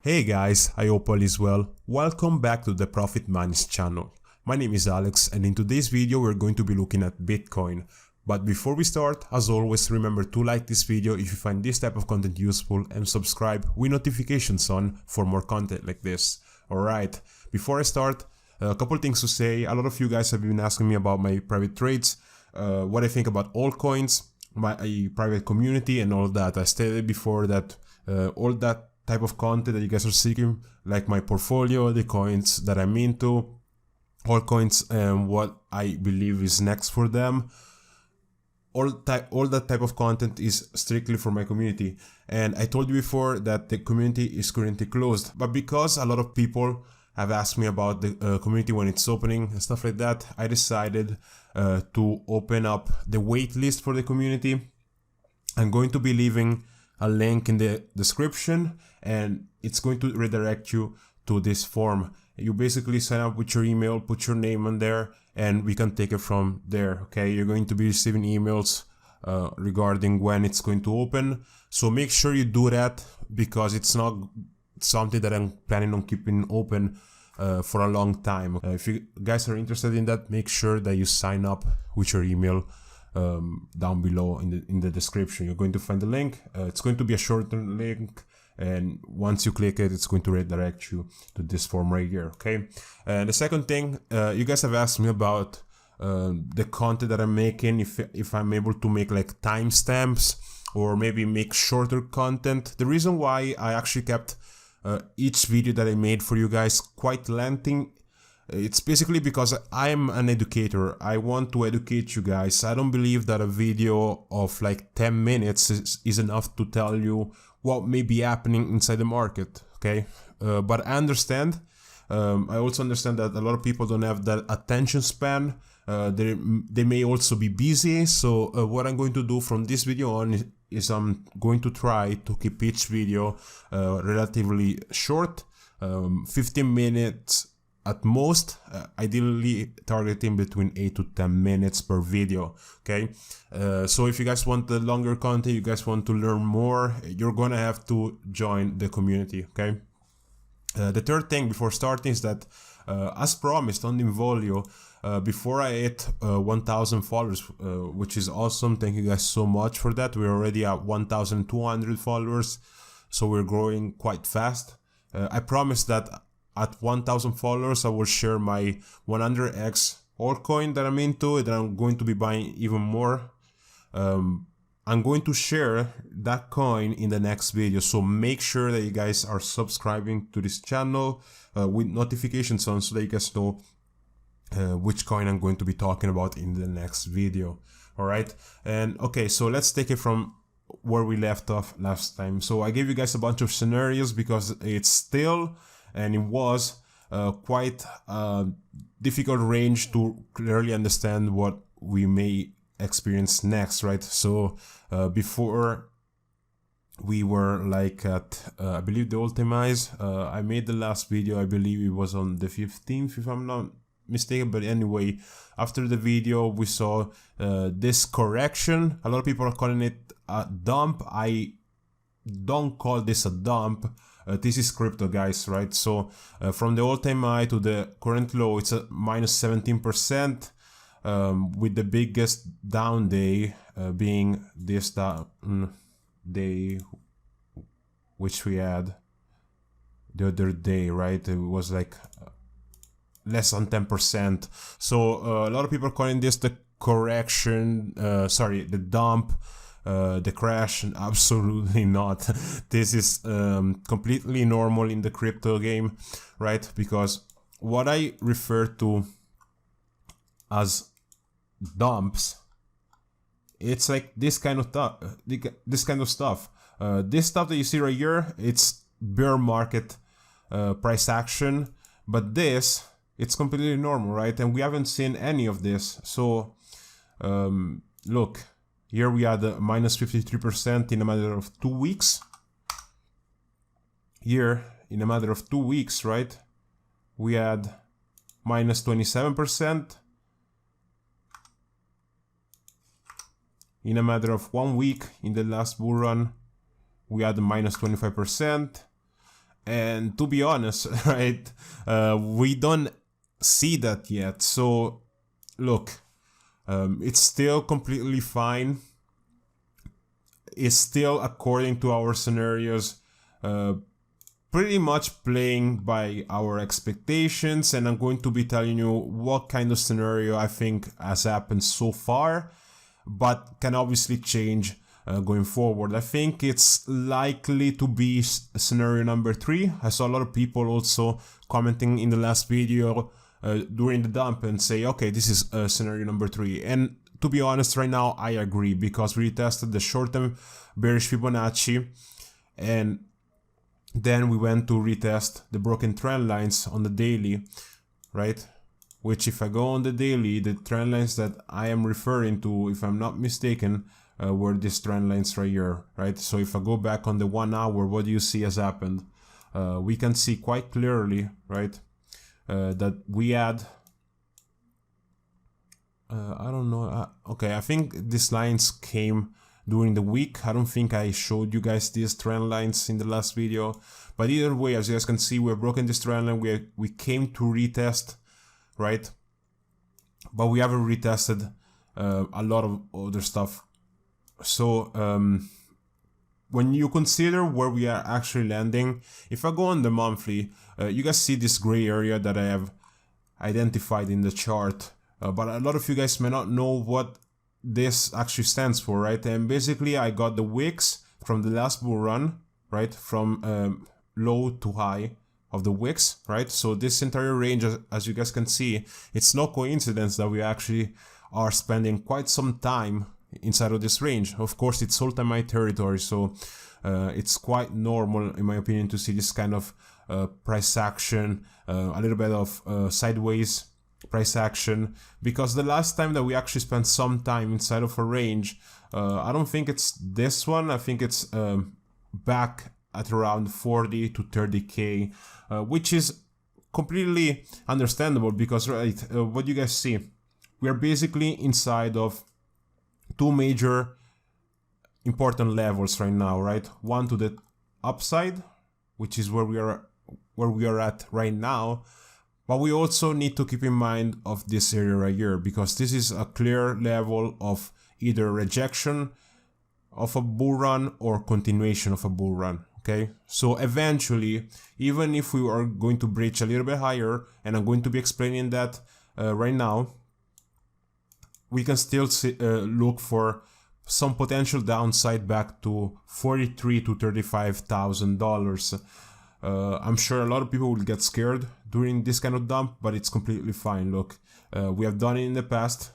Hey guys, I hope all is well. Welcome back to the Profit Minds channel. My name is Alex and in today's video we're going to be looking at Bitcoin. But before we start, as always, remember to like this video if you find this type of content useful and subscribe with notifications on for more content like this. Alright, before I start, a couple things to say. A lot of you guys have been asking me about my private trades, what I think about altcoins, my private community and all that. I stated before that all that type of content that you guys are seeking, like my portfolio, the coins that I'm into, altcoins, and what I believe is next for them. All that type of content is strictly for my community. And I told you before that the community is currently closed, but because a lot of people have asked me about the community when it's opening and stuff like that, I decided to open up the wait list for the community. I'm going to be leaving a link in the description and it's going to redirect you to this form. You basically sign up with your email, put your name on there, and we can take it from there. Okay, you're going to be receiving emails regarding when it's going to open, so make sure you do that because it's not something that I'm planning on keeping open for a long time. If you guys are interested in that, make sure that you sign up with your email down below in the description. You're going to find the link. It's going to be a shortened link, and once you click it, it's going to redirect you to this form right here. Okay. And the second thing, you guys have asked me about the content that I'm making, if I'm able to make like timestamps or maybe make shorter content. The reason why I actually kept each video that I made for you guys quite lengthy, it's basically because I'm an educator. I want to educate you guys. I don't believe that a video of like 10 minutes is enough to tell you what may be happening inside the market, okay? But I understand. I also understand that a lot of people don't have that attention span. They may also be busy. So what I'm going to do from this video on is I'm going to try to keep each video relatively short, 15 minutes at most, ideally targeting between 8 to 10 minutes per video. Okay, so if you guys want the longer content, you guys want to learn more, you're gonna have to join the community. Okay. The third thing before starting is that as promised on Involio, before I hit 1,000 followers, which is awesome, thank you guys so much for that. We're already at 1,200 followers, so we're growing quite fast. I promised that at 1,000 followers, I will share my 100x altcoin that I'm into, and I'm going to be buying even more. I'm going to share that coin in the next video, so make sure that you guys are subscribing to this channel with notifications on so that you guys know which coin I'm going to be talking about in the next video. Alright, and okay, so let's take it from where we left off last time. So I gave you guys a bunch of scenarios because it's still, and it was quite difficult range to clearly understand what we may experience next, right? So before we were like at I believe the all-time highs. I made the last video, I believe it was on the 15th if I'm not mistaken, but anyway, after the video we saw this correction. A lot of people are calling it a dump. I don't call this a dump. This is crypto, guys, right? So from the all-time high to the current low, it's a minus 17%, with the biggest down day being this down day, which we had the other day, right? It was like less than 10%. So a lot of people are calling this the correction, the dump. The crash, absolutely not. This is completely normal in the crypto game, right? Because what I refer to as dumps, it's like this kind of stuff. This stuff that you see right here, it's bear market price action, but this, it's completely normal, right? And we haven't seen any of this. So look. Here we had a minus 53% in a matter of 2 weeks. Here, in a matter of 2 weeks, right, we had minus 27%. In a matter of 1 week, in the last bull run, we had a minus 25%. And to be honest, right, we don't see that yet. So look, it's still completely fine. It's still according to our scenarios, pretty much playing by our expectations, and I'm going to be telling you what kind of scenario I think has happened so far, but can obviously change going forward. I think it's likely to be scenario number 3. I saw a lot of people also commenting in the last video during the dump and say, okay, this is scenario number 3. And to be honest, right now I agree, because we tested the short-term bearish Fibonacci, and then we went to retest the broken trend lines on the daily, right? Which, if I go on the daily, the trend lines that I am referring to, if I'm not mistaken, were these trend lines right here, right? So if I go back on the 1 hour, what do you see has happened? We can see quite clearly, right, that we had, I don't know, okay, I think these lines came during the week. I don't think I showed you guys these trend lines in the last video, but either way, as you guys can see, we've broken this trend line. We came to retest, right? But we haven't retested a lot of other stuff. So when you consider where we are actually landing, if I go on the monthly, you guys see this gray area that I have identified in the chart, but a lot of you guys may not know what this actually stands for, right? And basically I got the wicks from the last bull run, right, from low to high of the wicks, right? So this entire range, as you guys can see, it's no coincidence that we actually are spending quite some time inside of this range. Of course, it's all-time high territory, so it's quite normal, in my opinion, to see this kind of price action, a little bit of sideways price action, because the last time that we actually spent some time inside of a range, I don't think it's this one. I think it's back at around 40 to 30k, which is completely understandable, because, right, what you guys see, we are basically inside of 2 major important levels right now, right? One to the upside, which is where we are at right now. But we also need to keep in mind of this area right here, because this is a clear level of either rejection of a bull run or continuation of a bull run, okay? So eventually, even if we are going to breach a little bit higher, and I'm going to be explaining that right now, we can still look for some potential downside back to $43,000 to $35,000. I'm sure a lot of people will get scared during this kind of dump, but it's completely fine. Look, we have done it in the past.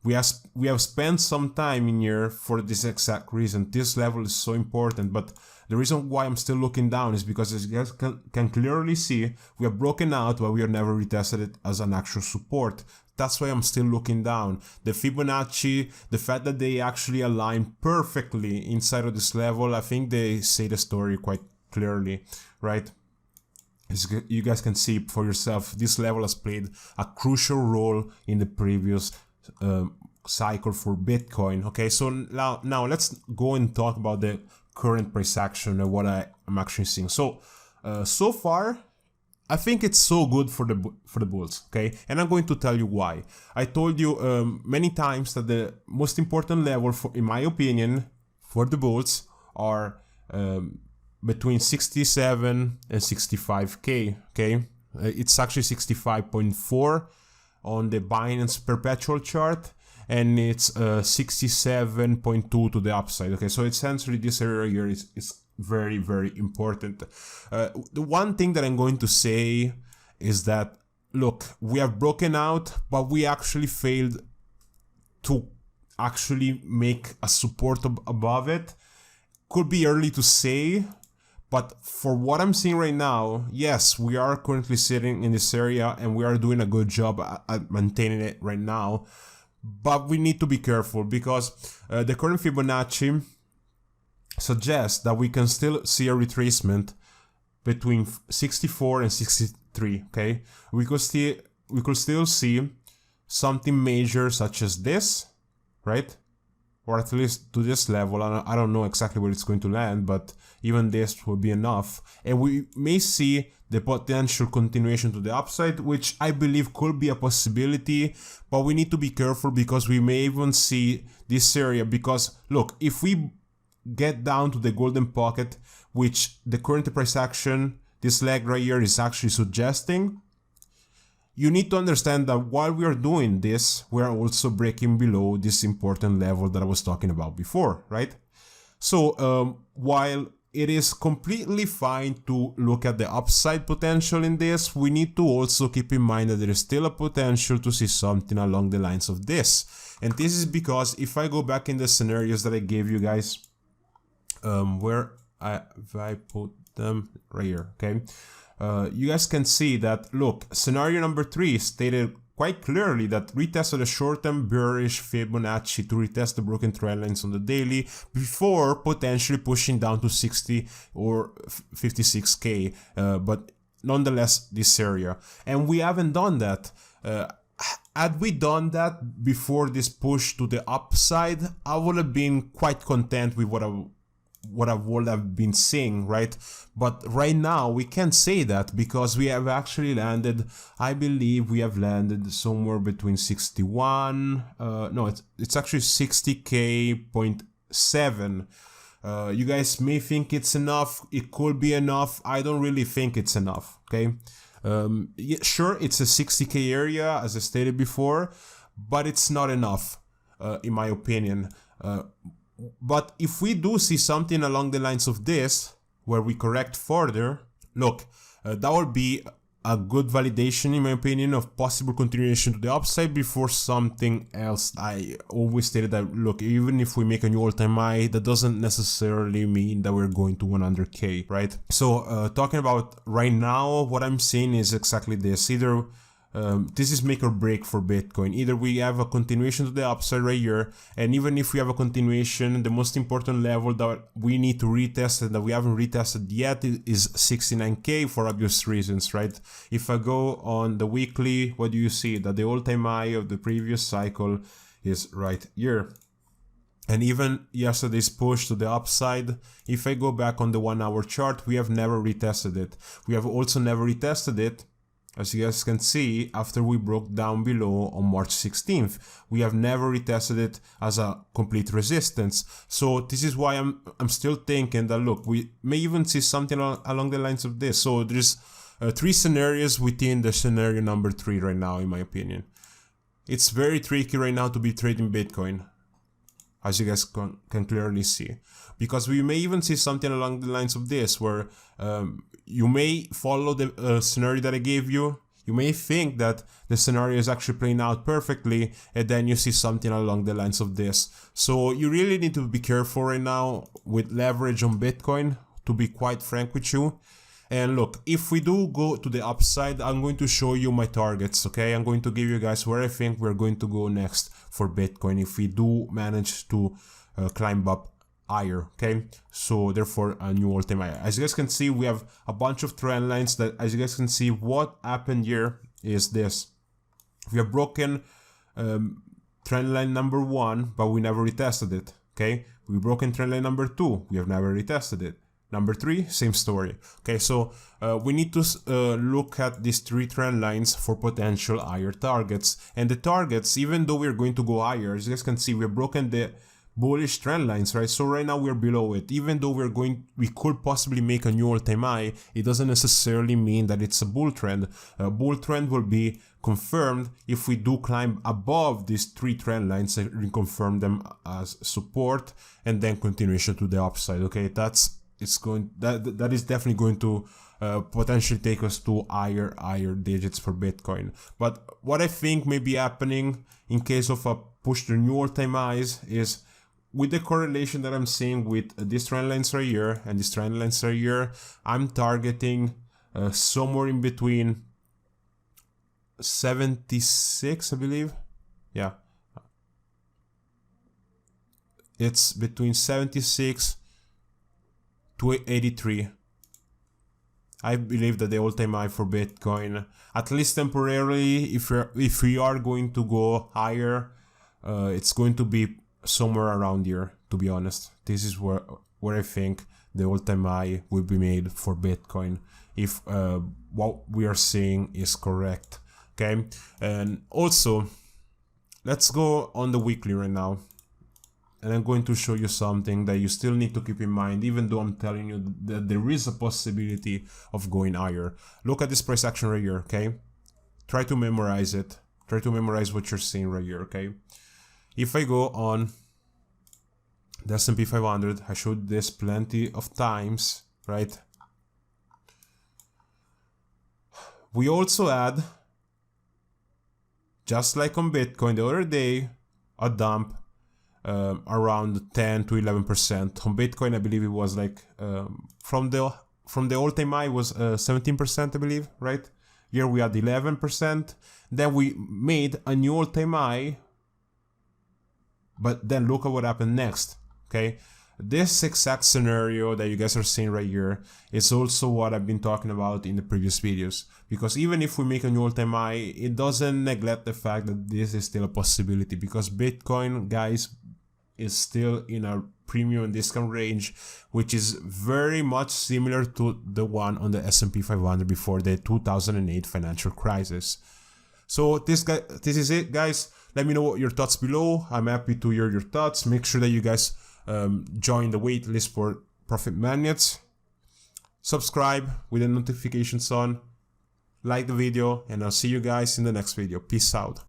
We have spent some time in here for this exact reason. This level is so important, but the reason why I'm still looking down is because, as you guys can clearly see, we have broken out, but we have never retested it as an actual support. That's why I'm still looking down. The Fibonacci, the fact that they actually align perfectly inside of this level, I think they say the story quite clearly, right? As you guys can see for yourself, this level has played a crucial role in the previous cycle for Bitcoin. Okay, so now let's go and talk about the current price action and what I'm actually seeing. So so far, I think it's so good for the bulls, okay? And I'm going to tell you why. I told you many times that the most important level, in my opinion, for the bulls are between 67 and 65k, okay? It's actually 65.4 on the Binance perpetual chart, and it's 67.2 to the upside, okay? So essentially this area here is very, very important. The one thing that I'm going to say is that, look, we have broken out, but we actually failed to actually make a support above it. Could be early to say, but for what I'm seeing right now, yes, we are currently sitting in this area and we are doing a good job at maintaining it right now. But we need to be careful, because the current Fibonacci suggests that we can still see a retracement between 64 and 63, okay? We could still see something major such as this, right? or at least to this level. I don't know exactly where it's going to land, but even this will be enough. And we may see the potential continuation to the upside, which I believe could be a possibility, but we need to be careful because we may even see this area. Because look, if we get down to the golden pocket, which the current price action, this leg right here is actually suggesting, you need to understand that while we are doing this, we are also breaking below this important level that I was talking about before, right? So while it is completely fine to look at the upside potential in this, we need to also keep in mind that there is still a potential to see something along the lines of this. And this is because if I go back in the scenarios that I gave you guys, where I put them right here, okay? You guys can see that, look, scenario number 3 stated quite clearly that retested a short-term bearish Fibonacci to retest the broken trend lines on the daily before potentially pushing down to 60 or 56k, but nonetheless this area. And we haven't done that. Had we done that before this push to the upside, I would have been quite content with what I would have been seeing, right? But right now we can't say that because we have actually landed, I believe we have landed somewhere between 61, no, it's actually 60k.7. You guys may think it's enough, it could be enough, I don't really think it's enough, okay? Yeah, sure, it's a 60k area as I stated before, but it's not enough, in my opinion. But if we do see something along the lines of this, where we correct further, look, that would be a good validation, in my opinion, of possible continuation to the upside before something else. I always stated that, look, even if we make a new all-time high, that doesn't necessarily mean that we're going to 100k, right? So talking about right now, what I'm seeing is exactly this. Either this is make or break for Bitcoin. Either we have a continuation to the upside right here, and even if we have a continuation, the most important level that we need to retest and that we haven't retested yet is 69k for obvious reasons, right? If I go on the weekly, what do you see? That the all-time high of the previous cycle is right here. And even yesterday's push to the upside, if I go back on the 1 hour chart, we have never retested it. We have also never retested it, as you guys can see, after we broke down below on March 16th. We have never retested it as a complete resistance. So this is why I'm still thinking that, look, we may even see something along the lines of this. So there's 3 scenarios within the scenario number 3 right now, in my opinion. It's very tricky right now to be trading Bitcoin, as you guys can clearly see, because we may even see something along the lines of this, where you may follow the scenario that I gave you. You may think that the scenario is actually playing out perfectly, and then you see something along the lines of this. So you really need to be careful right now with leverage on Bitcoin, to be quite frank with you. And look, if we do go to the upside, I'm going to show you my targets, okay? I'm going to give you guys where I think we're going to go next for Bitcoin if we do manage to climb up higher, okay? So therefore a new all-time high. As you guys can see, we have a bunch of trend lines that, as you guys can see, what happened here is this. We have broken trend line number 1, but we never retested it, okay? We broken trend line number 2, we have never retested it. Number 3, same story. Okay, so we need to look at these 3 trend lines for potential higher targets. And the targets, even though we're going to go higher, as you guys can see, we've broken the bullish trend lines, right? So right now we're below it. Even though we could possibly make a new all-time high, it doesn't necessarily mean that it's a bull trend. A bull trend will be confirmed if we do climb above these 3 trend lines and reconfirm them as support, and then continuation to the upside. Okay, that is definitely going to potentially take us to higher digits for Bitcoin. But what I think may be happening in case of a push to new all-time highs is, with the correlation that I'm seeing with these trend lines right here and these trend lines right here, I'm targeting somewhere in between 76, I believe. Yeah, it's between 76 to 83. I believe that the all-time high for Bitcoin, at least temporarily, if we are going to go higher, it's going to be somewhere around here, to be honest. This is where I think the all-time high will be made for Bitcoin, if what we are seeing is correct. Okay, and also let's go on the weekly right now, and I'm going to show you something that you still need to keep in mind, even though I'm telling you that there is a possibility of going higher. Look at this price action right here. Okay, try to memorize it. Try to memorize what you're seeing right here. Okay, if I go on the S&P 500, I showed this plenty of times, right? We also had, just like on Bitcoin the other day, a dump around 10 to 11%. On Bitcoin, I believe it was like from the all-time high was 17%, I believe, right? Here we had 11%. Then we made a new all-time high, but then look at what happened next. Okay, this exact scenario that you guys are seeing right here is also what I've been talking about in the previous videos, because even if we make a new all-time high, it doesn't neglect the fact that this is still a possibility, because Bitcoin, guys, is still in a premium and discount range, which is very much similar to the one on the S&P 500 before the 2008 financial crisis. So this is it, guys. Let me know what your thoughts below. I'm happy to hear your thoughts. Make sure that you guys join the wait list for Profit Magnets. Subscribe with the notifications on. Like the video, and I'll see you guys in the next video. Peace out.